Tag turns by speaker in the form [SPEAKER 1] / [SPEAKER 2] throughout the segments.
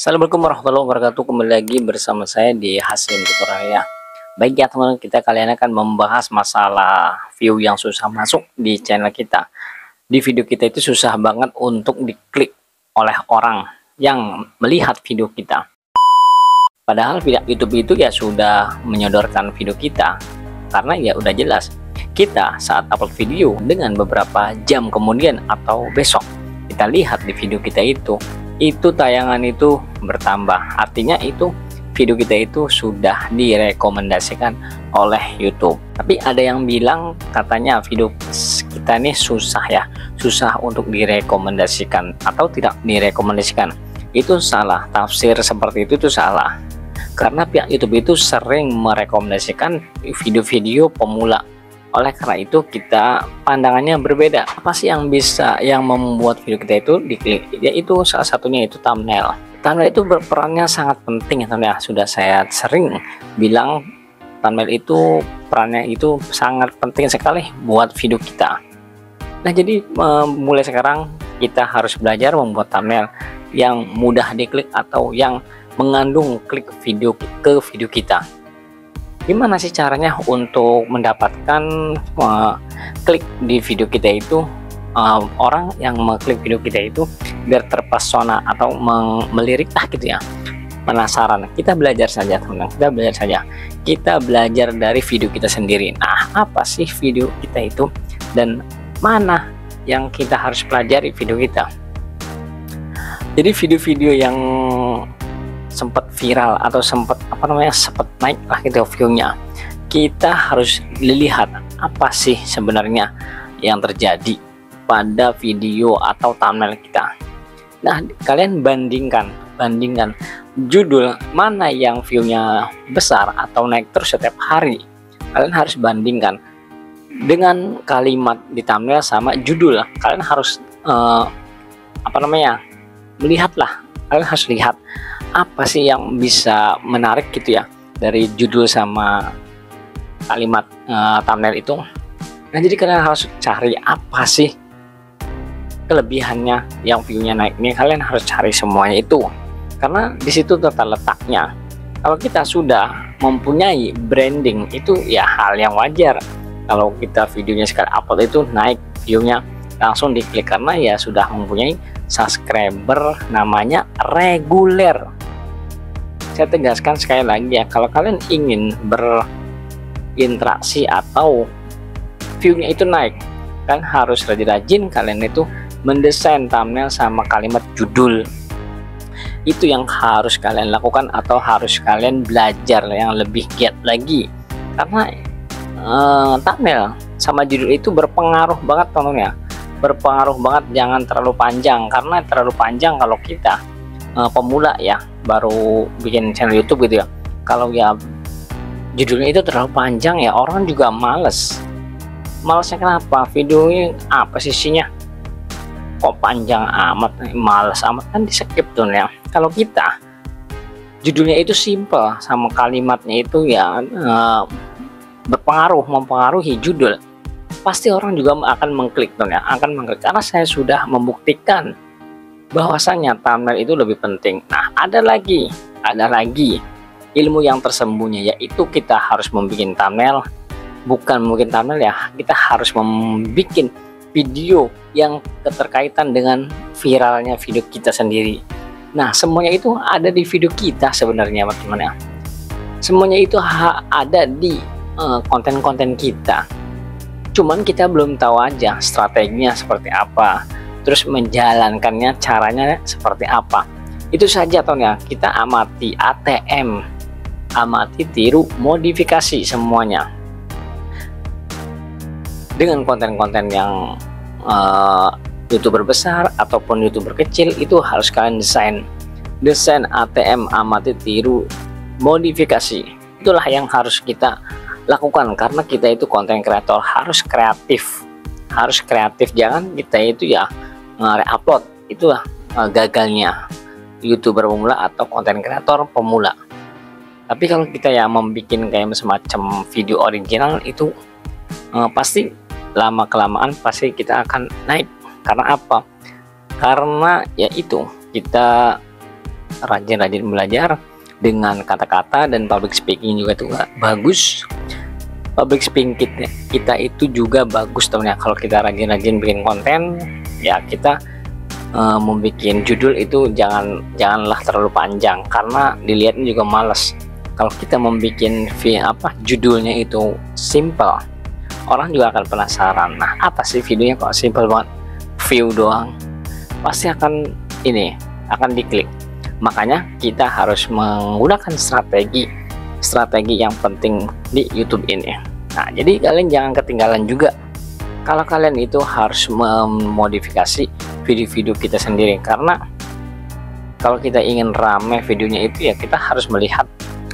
[SPEAKER 1] Assalamualaikum warahmatullahi wabarakatuh. Kembali lagi bersama saya di Hasim Tutorial ya. Baik ya teman-teman, kita kalian akan membahas masalah view yang susah masuk di channel kita. Di video kita itu susah banget untuk diklik oleh orang yang melihat video kita. Padahal YouTube itu ya sudah menyodorkan video kita, karena ya udah jelas kita saat upload video dengan beberapa jam kemudian atau besok kita lihat di video kita itu tayangan itu bertambah, artinya itu video kita itu sudah direkomendasikan oleh YouTube. Tapi ada yang bilang katanya video kita ini susah ya, susah untuk direkomendasikan atau tidak direkomendasikan. Itu salah, tafsir seperti itu tuh salah, karena pihak YouTube itu sering merekomendasikan video-video pemula. Oleh karena itu kita pandangannya berbeda. Apa sih yang membuat video kita itu diklik? Yaitu salah satunya itu thumbnail. Thumbnail itu berperannya sangat penting ya teman-teman. Sudah saya sering bilang thumbnail itu perannya itu sangat penting sekali buat video kita. Nah jadi mulai sekarang kita harus belajar membuat thumbnail yang mudah diklik atau yang mengandung klik video ke video kita. Gimana sih caranya untuk mendapatkan klik di video kita itu, orang yang mengklik video kita itu biar terpesona atau melirik gitu ya, penasaran. Kita belajar saja teman-teman, kita belajar dari video kita sendiri. Nah apa sih video kita itu dan mana yang kita harus pelajari video kita. Jadi video-video yang sempat viral atau sempat naik lah gitu view-nya, kita harus lihat apa sih sebenarnya yang terjadi pada video atau thumbnail kita. Nah kalian bandingkan judul mana yang view-nya besar atau naik terus setiap hari. Kalian harus bandingkan dengan kalimat di thumbnail sama judul. Kalian harus melihatlah, kalian harus lihat apa sih yang bisa menarik gitu ya dari judul sama kalimat thumbnail itu. Nah jadi kalian harus cari apa sih kelebihannya yang view-nya naik. Ini kalian harus cari semuanya itu, karena di situ letaknya. Kalau kita sudah mempunyai branding itu ya hal yang wajar kalau kita videonya sekali upload itu naik view-nya langsung diklik, karena ya sudah mempunyai subscriber namanya reguler. Saya tegaskan sekali lagi ya, kalau kalian ingin berinteraksi atau view-nya itu naik, kan harus rajin-rajin kalian itu mendesain thumbnail sama kalimat judul. Itu yang harus kalian lakukan atau harus kalian belajar yang lebih giat lagi, karena thumbnail sama judul itu berpengaruh banget teman-teman ya, berpengaruh banget. Jangan terlalu panjang, karena terlalu panjang kalau kita pemula ya, baru bikin channel YouTube gitu ya. Kalau ya judulnya itu terlalu panjang ya, orang juga malesnya kenapa? Videonya apa sih isinya kok panjang amat, males amat, kan di skip tuh ya. Kalau kita judulnya itu simple sama kalimatnya itu ya mempengaruhi judul, pasti orang juga akan mengklik tuh ya, karena saya sudah membuktikan bahwasanya thumbnail itu lebih penting. Nah ada lagi ilmu yang tersembunyi, yaitu kita harus membuat thumbnail, bukan mungkin thumbnail ya, kita harus membuat video yang keterkaitan dengan viralnya video kita sendiri. Nah semuanya itu ada di video kita sebenarnya teman-teman ya, semuanya itu ada di konten-konten kita, cuman kita belum tahu aja strateginya seperti apa, terus menjalankannya caranya seperti apa. Itu saja ya, kita amati ATM, amati, tiru, modifikasi semuanya dengan konten-konten yang YouTuber besar ataupun YouTuber kecil. Itu harus kalian desain ATM, amati, tiru, modifikasi. Itulah yang harus kita lakukan, karena kita itu konten kreator harus kreatif, jangan kita itu ya nge-upload. Itulah gagalnya YouTuber pemula atau konten kreator pemula. Tapi kalau kita ya membuat kayak semacam video original itu pasti lama kelamaan pasti kita akan naik. Karena apa? Karena ya itu kita rajin-rajin belajar dengan kata-kata, dan public speaking juga tuh bagus. Public speaking kita itu juga bagus temennya kalau kita rajin-rajin bikin konten. Ya kita membuat judul itu janganlah terlalu panjang, karena dilihatnya juga males. Kalau kita membuat judulnya itu simple, orang juga akan penasaran. Nah, apa sih videonya kok simple banget, view doang, pasti akan diklik. Makanya kita harus menggunakan strategi yang penting di YouTube ini. Nah, jadi kalian jangan ketinggalan juga kalau kalian itu harus memodifikasi video-video kita sendiri, karena kalau kita ingin rame videonya itu ya kita harus melihat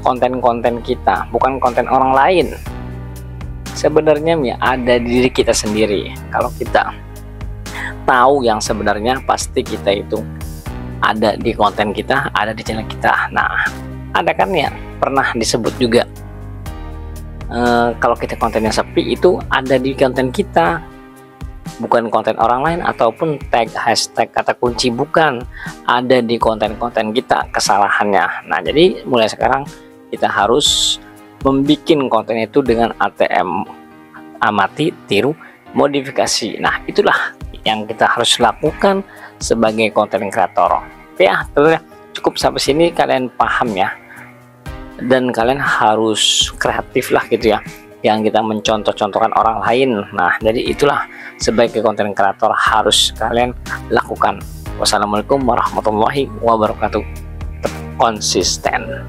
[SPEAKER 1] konten-konten kita, bukan konten orang lain. Sebenarnya ya ada di diri kita sendiri. Kalau kita tahu yang sebenarnya, pasti kita itu ada di konten kita, ada di channel kita. Nah, ada kan ya pernah disebut juga kalau kita kontennya sepi itu ada di konten kita, bukan konten orang lain, ataupun tag hashtag kata kunci bukan ada di konten-konten kita kesalahannya. Nah, jadi mulai sekarang kita harus membuat konten itu dengan ATM, amati, tiru, modifikasi. Nah, itulah yang kita harus lakukan sebagai konten kreator. Ya, cukup sampai sini kalian paham ya. Dan kalian harus kreatif lah gitu ya, yang kita mencontoh-contohkan orang lain. Nah, jadi itulah sebagai konten kreator harus kalian lakukan. Wassalamualaikum warahmatullahi wabarakatuh. Tetap konsisten.